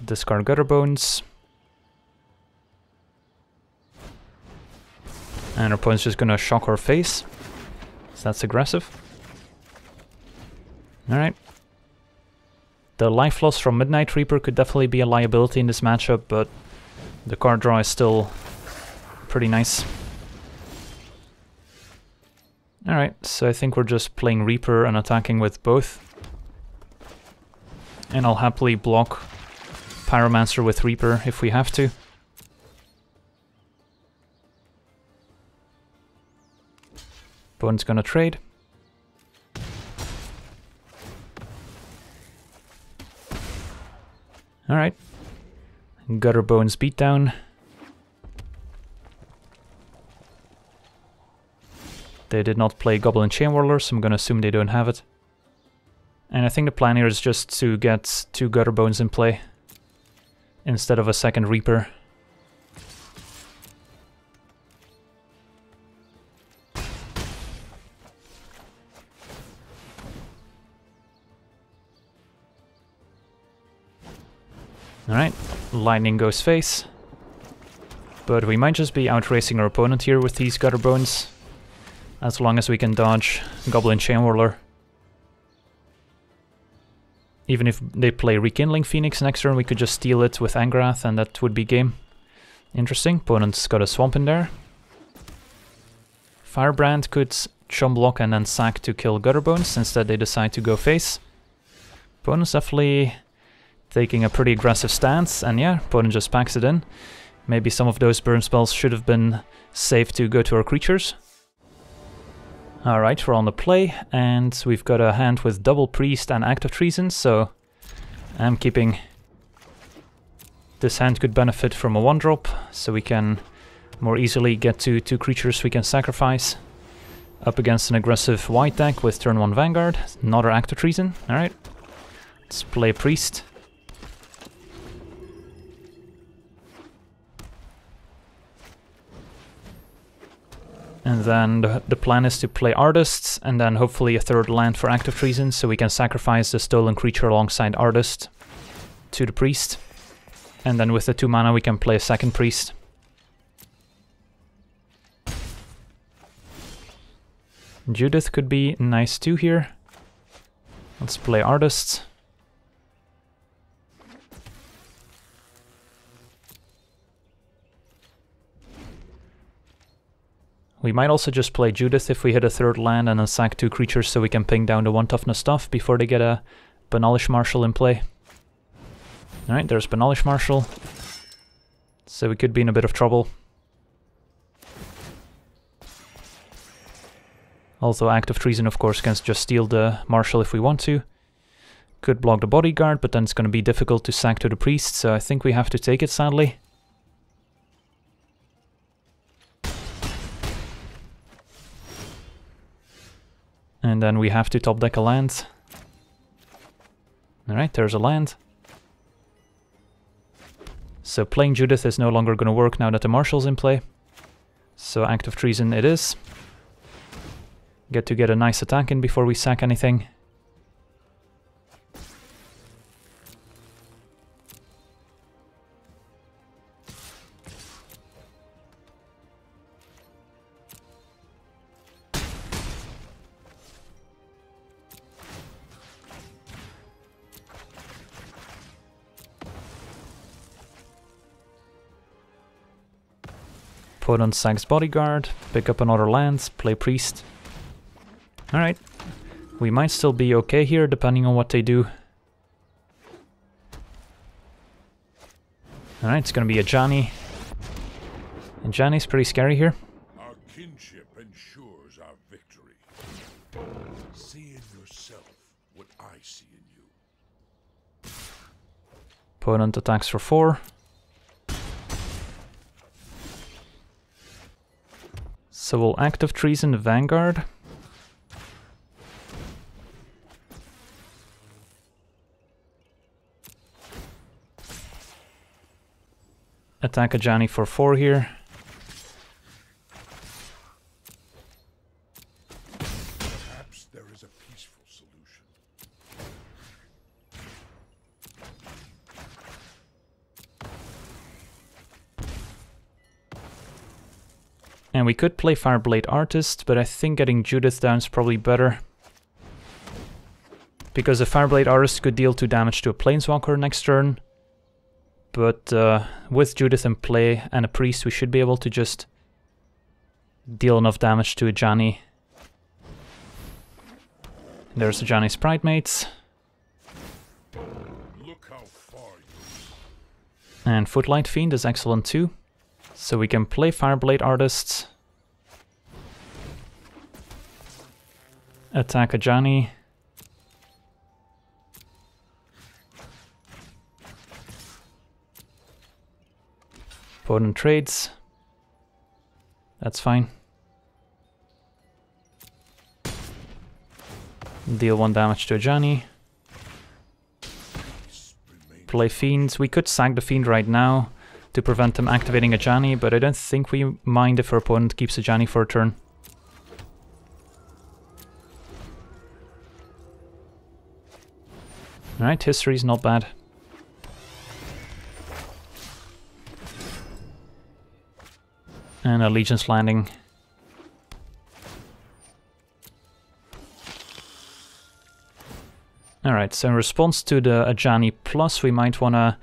discard Gutter Bones. And our opponent's just gonna shock our face. So that's aggressive. Alright. The life loss from Midnight Reaper could definitely be a liability in this matchup, but the card draw is still pretty nice. Alright, so I think we're just playing Reaper and attacking with both. And I'll happily block Pyromancer with Reaper if we have to. Opponent's gonna trade. Alright. Gutter Bones Beatdown. They did not play Goblin Chain Whirler, so I'm gonna assume they don't have it. And I think the plan here is just to get 2 Gutter Bones in play instead of a second Reaper. Alright, Lightning goes face. But we might just be outracing our opponent here with these Gutter Bones, as long as we can dodge Goblin Chain Whirler. Even if they play Rekindling Phoenix next turn, we could just steal it with Angrath and that would be game. Interesting, opponent's got a Swamp in there. Firebrand could chum block and then sack to kill Gutter Bones, instead they decide to go face. Opponent's definitely taking a pretty aggressive stance, and yeah, opponent just packs it in. Maybe some of those burn spells should have been safe to go to our creatures. Alright, we're on the play, and we've got a hand with double Priest and Act of Treason, so I'm keeping... This hand could benefit from a 1-drop, so we can more easily get to 2 creatures we can sacrifice. Up against an aggressive white deck with turn 1 Vanguard, another Act of Treason. Alright, let's play Priest. And then the plan is to play Artists, and then hopefully a 3rd land for Act of Treason, so we can sacrifice the stolen creature alongside Artist to the Priest. And then with the 2 mana we can play a 2nd Priest. Judith could be nice too here. Let's play Artists. We might also just play Judith if we hit a 3rd land and then sack 2 creatures so we can ping down the 1 toughness stuff before they get a Banalish Marshal in play. Alright, there's Banalish Marshal. So we could be in a bit of trouble. Also Act of Treason of course can just steal the Marshal if we want to. Could block the Bodyguard, but then it's going to be difficult to sack to the Priest, so I think we have to take it sadly. And then we have to top deck a land. Alright, there's a land. So playing Judith is no longer going to work now that the Marshal's in play. So Act of Treason it is. Get to get a nice attack in before we sack anything. Opponent sacks Bodyguard, pick up another land, play Priest. Alright, we might still be okay here depending on what they do. Alright, it's gonna be a Ajani. And Ajani's pretty scary here. Our kinship ensures our victory. See in yourself what I see in you. Opponent attacks for 4. So we'll Act of Treason Vanguard. Attack Ajani for 4 here. Perhaps there is a peaceful solution. And we could play Fireblade Artist, but I think getting Judith down is probably better. Because a Fireblade Artist could deal 2 damage to a Planeswalker next turn. But with Judith in play and a Priest, we should be able to just deal enough damage to a Ajani. There's Ajani's Pridemates. Look how far you... And Footlight Fiend is excellent too. So we can play Fireblade Artists. Attack Ajani. Opponent trades. That's fine. Deal 1 damage to Ajani. Play Fiends. We could sack the Fiend right now to prevent them activating Ajani, but I don't think we mind if our opponent keeps Ajani for a turn. Alright, history's not bad. And Allegiance landing. Alright, so in response to the Ajani Plus, we might want to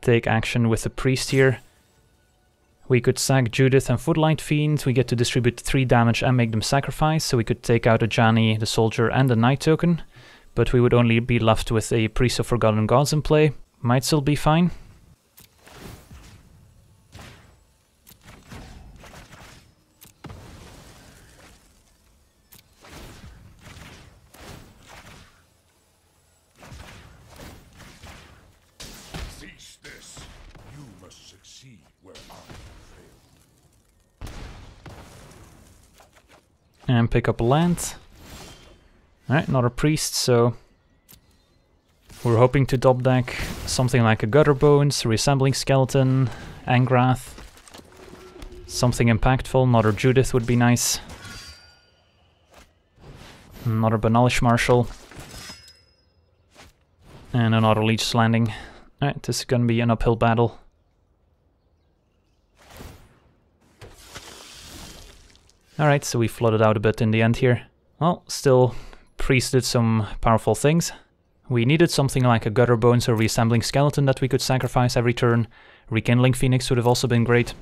take action with the Priest here. We could sack Judith and Footlight Fiend. We get to distribute 3 damage and make them sacrifice, so we could take out Ajani, the Soldier, and the Knight token. But we would only be left with a Priest of Forgotten Gods in play. Might still be fine. And pick up a land. Alright, not a Priest, so we're hoping to top deck something like a Gutter Bones, Reassembling Skeleton, Angrath. Something impactful, another Judith would be nice. Another Banalish Marshal. And another Leech Landing. Alright, this is gonna be an uphill battle. Alright, so we flooded out a bit in the end here. Well, still, Priest did some powerful things. We needed something like a Gutter Bones or Reassembling Skeleton that we could sacrifice every turn. Rekindling Phoenix would have also been great.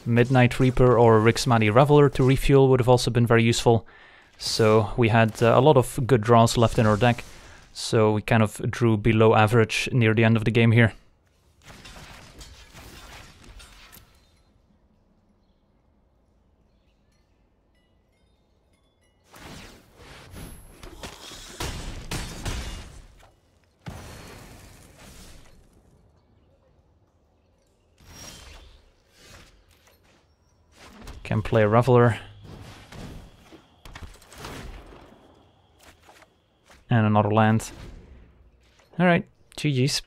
Midnight Reaper or Rixmadi Reveler to refuel would have also been very useful. So we had a lot of good draws left in our deck. So we kind of drew below average near the end of the game here. Can play a Reveler. And another land. Alright, GG's.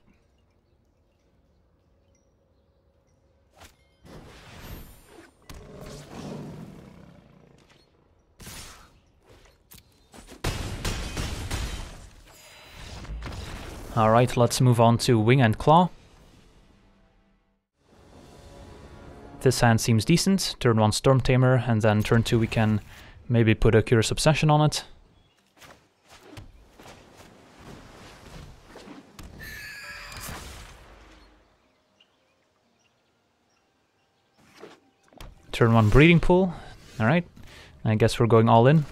Alright, let's move on to Wing and Claw. This hand seems decent. Turn 1 Storm Tamer, and then turn 2 we can maybe put a Curious Obsession on it. Turn 1 Breeding Pool. Alright, I guess we're going all in.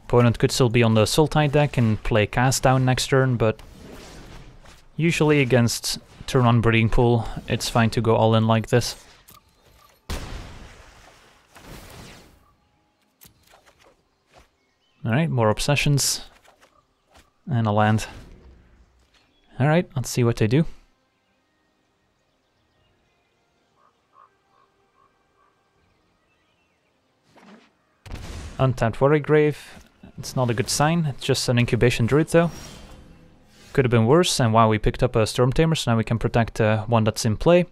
Opponent could still be on the Sultai deck and play Cast Down next turn, but usually against turn 1 Breeding Pool, it's fine to go all in like this. Alright, more Obsessions. And a land. Alright, let's see what they do. Untapped Worrygrave. It's not a good sign, it's just an Incubation Druid though. Could have been worse, and wow, we picked up a Storm Tamer, so now we can protect one that's in play.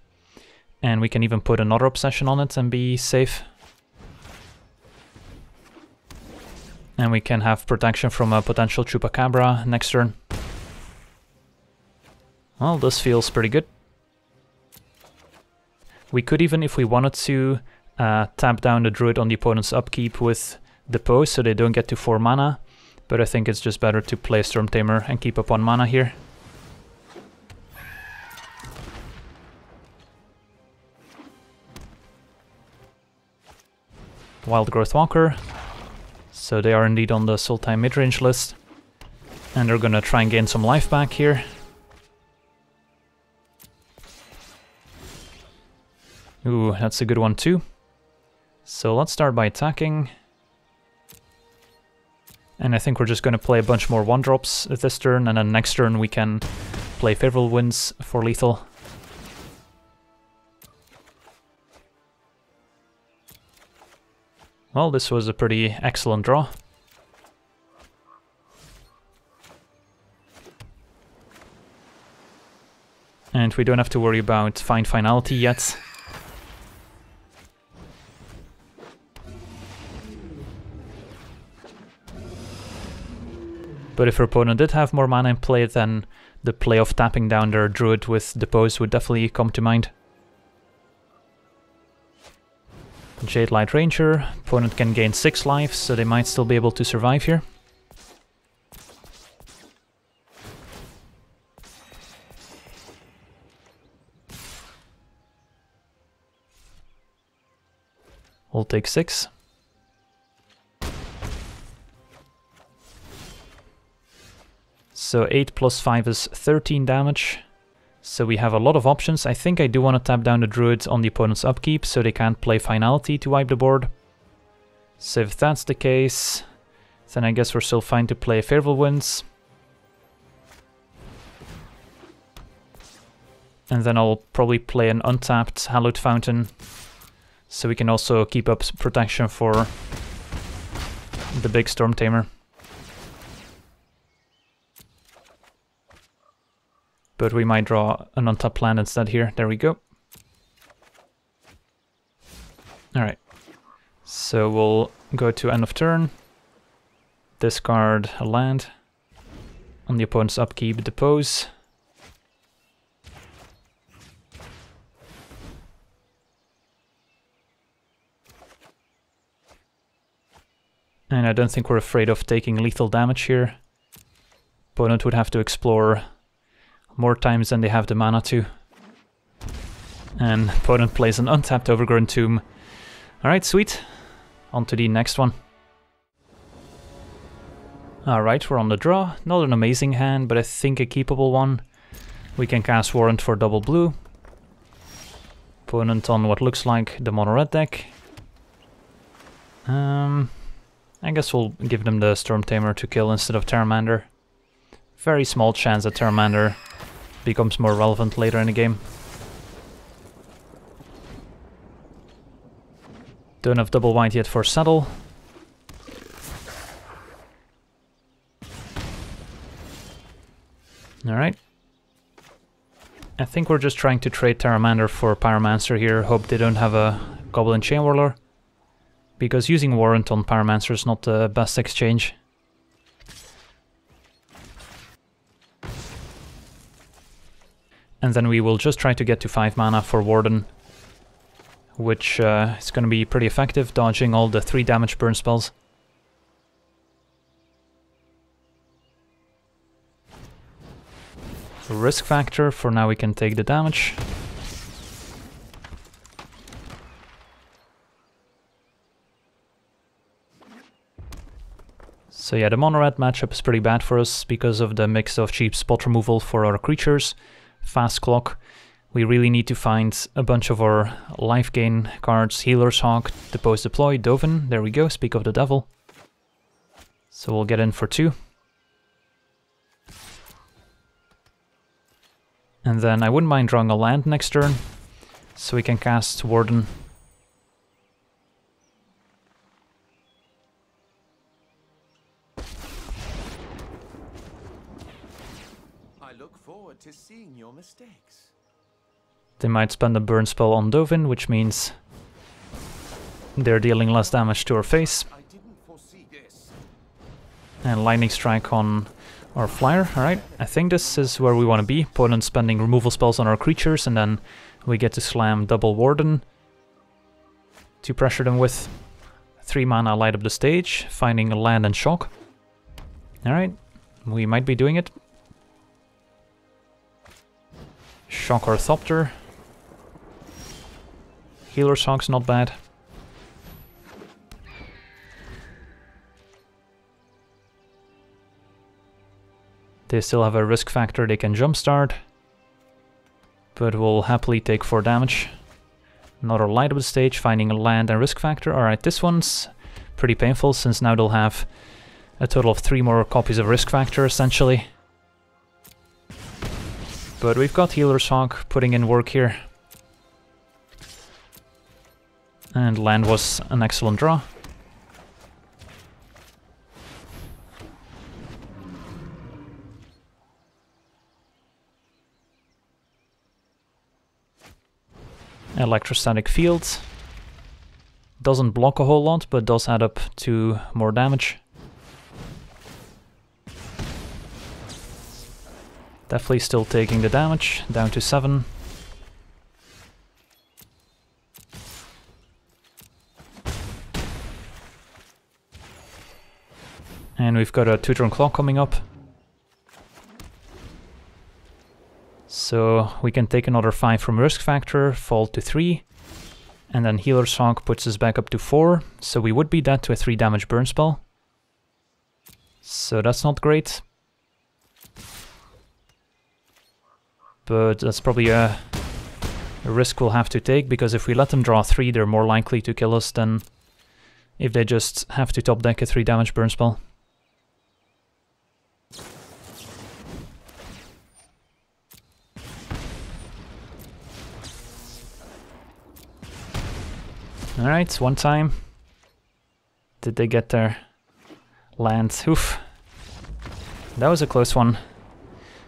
And we can even put another Obsession on it and be safe. And we can have protection from a potential Chupacabra next turn. Well, this feels pretty good. We could even, if we wanted to, tap down the Druid on the opponent's upkeep with Depose so they don't get to 4 mana, but I think it's just better to play Storm Tamer and keep up on mana here. Wild Growth Walker, so they are indeed on the Sultai midrange list, and they're gonna try and gain some life back here. Ooh, that's a good one too. So let's start by attacking. And I think we're just going to play a bunch more 1-drops this turn, and then next turn we can play Favorable Winds for lethal. Well, this was a pretty excellent draw. And we don't have to worry about Find Finality yet. But if our opponent did have more mana in play, then the play of tapping down their Druid with Depose would definitely come to mind. Jade Light Ranger, opponent can gain 6 lives, so they might still be able to survive here. We'll take 6. So 8 plus 5 is 13 damage. So we have a lot of options. I think I do want to tap down the Druid on the opponent's upkeep so they can't play Finality to wipe the board. So if that's the case, then I guess we're still fine to play Favorable Winds. And then I'll probably play an untapped Hallowed Fountain, so we can also keep up protection for the big Storm Tamer. But we might draw an untapped land instead here. There we go. Alright. So we'll go to end of turn. Discard a land. On the opponent's upkeep, Depose. And I don't think we're afraid of taking lethal damage here. Opponent would have to explore more times than they have the mana to. And opponent plays an untapped Overgrown Tomb. Alright, sweet. On to the next one. Alright, we're on the draw. Not an amazing hand, but I think a keepable one. We can cast Warrant for double blue. Opponent on what looks like the mono red deck. I guess we'll give them the Storm Tamer to kill instead of Terramander. Very small chance that Terramander becomes more relevant later in the game. Don't have double white yet for Saddle. Alright. I think we're just trying to trade Terramander for Pyromancer here. Hope they don't have a Goblin Chain Whirler, because using Warrant on Pyromancer is not the best exchange. And then we will just try to get to 5 mana for Warden, which is going to be pretty effective, dodging all the 3 damage burn spells. Risk factor, for now we can take the damage. So yeah, the mono-red matchup is pretty bad for us because of the mix of cheap spot removal for our creatures, fast clock. We really need to find a bunch of our life gain cards. Healer's Hawk, Depose Deploy, Dovin, there we go, Speak of the Devil. So we'll get in for 2. And then I wouldn't mind drawing a land next turn, so we can cast Warden. I look forward to seeing your mistakes. They might spend a burn spell on Dovin, which means they're dealing less damage to our face. I didn't foresee this. And Lightning Strike on our flyer. Alright, I think this is where we want to be. Opponent spending removal spells on our creatures, and then we get to slam double Warden. to pressure them with. 3 mana, light up the stage, finding a land and shock. Alright, we might be doing it. Shock Orthopter. Healer's Hawk's not bad. They still have a risk factor they can jumpstart, but will happily take 4 damage. Another light up the stage, finding a land and risk factor. Alright, this one's pretty painful since now they'll have a total of 3 more copies of risk factor essentially. But we've got Healer's Hawk putting in work here. And land was an excellent draw. Electrostatic Field. Doesn't block a whole lot, but does add up to more damage. Definitely still taking the damage, down to 7. And we've got a 2-turn clock coming up. So we can take another 5 from risk factor, fall to 3. And then Healer's Hawk puts us back up to 4. So we would be dead to a 3 damage burn spell. So that's not great. But that's probably a risk we'll have to take, because if we let them draw 3, they're more likely to kill us than if they just have to top deck a 3 damage burn spell. Alright, one time. Did they get their land? Oof. That was a close one.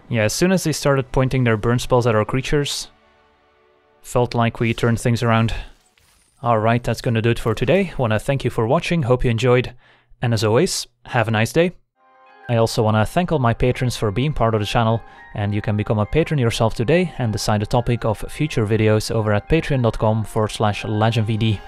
Yeah, as soon as they started pointing their burn spells at our creatures, felt like we turned things around. Alright, that's gonna do it for today. Wanna thank you for watching, hope you enjoyed, and as always, have a nice day. I also wanna thank all my patrons for being part of the channel, and you can become a patron yourself today and decide the topic of future videos over at patreon.com/LegenVD.